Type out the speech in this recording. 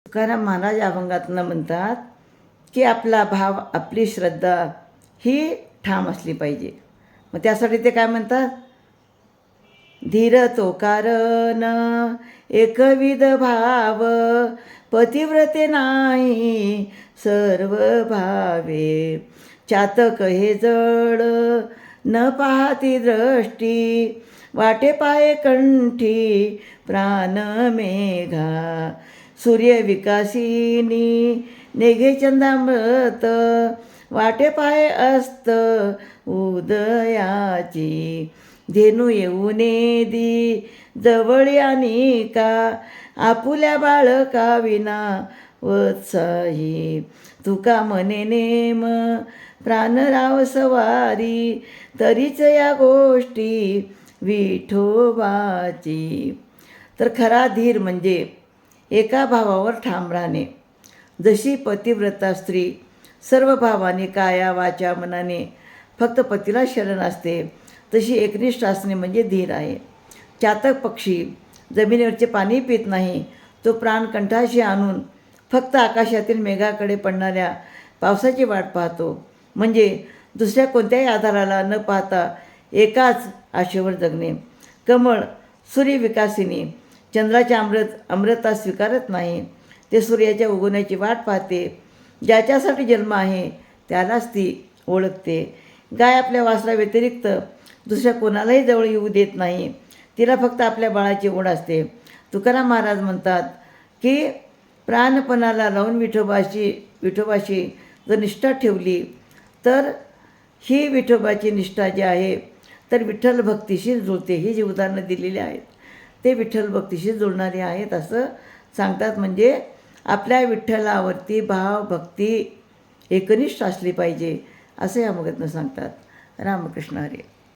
तुकाराम महाराज या अभंगातनं म्हणतात की आपला भाव, आपली श्रद्धा ही ठाम असली पाहिजे. मग त्यासाठी ते काय म्हणतात? धीर तो कारण एकविध भाव, पतिव्रते नाही सर्व भावे. चातक हे जड न पाहती दृष्टी, वाटे पाये कंठी प्राण मेघा. सूर्य विकासिनी नेघे चंदामृत, वाटे पाये अस्त उदयाची. धेनू येऊने दी जवळी अनिका, आपुल्या बाळका विना वत्साही. तुका म्हणे नेम प्राणराव सवारी, तरीच या गोष्टी विठोबाची. तर खरा धीर म्हणजे एका भावावर ठाम राहणे. जशी पतिव्रता स्त्री सर्व भावाने, काया वाचा मनाने फक्त पतीला शरण असते, तशी एकनिष्ठ असणे म्हणजे धीर आहे. चातक पक्षी जमिनीवरचे पाणी पित नाही, तो प्राण कंठाशी आणून फक्त आकाशातील मेघाकडे पडणाऱ्या पावसाची वाट पाहतो. म्हणजे दुसऱ्या कोणत्याही आधाराला न पाहता एकाच आशेवर जगणे. कमळ सूर्यविकासिनी चंद्राच्या अमृता स्वीकारत नाही, ते सूर्याच्या उगवण्याची वाट पाहते. ज्याच्यासाठी जन्म आहे त्यालाच ती ओळखते. गाय आपल्या वासरा व्यतिरिक्त दुसऱ्या कोणालाही जवळ येऊ देत नाही, तिला फक्त आपल्या बाळाची ओढ असते. तुकाराम महाराज म्हणतात की प्राणपणाला लावून विठोबाशी जर निष्ठा ठेवली तर ही विठोबाची निष्ठा जी आहे तर विठ्ठल भक्तीशी जुळते. ही जी उदाहरणं दिलेली आहेत ते विठ्ठल भक्तीशी जुळणारे आहेत असं सांगतात. म्हणजे आपल्या विठ्ठलावरती भाव भक्ती एकनिष्ठ असली पाहिजे असं या मगतनं सांगतात. रामकृष्ण हरी.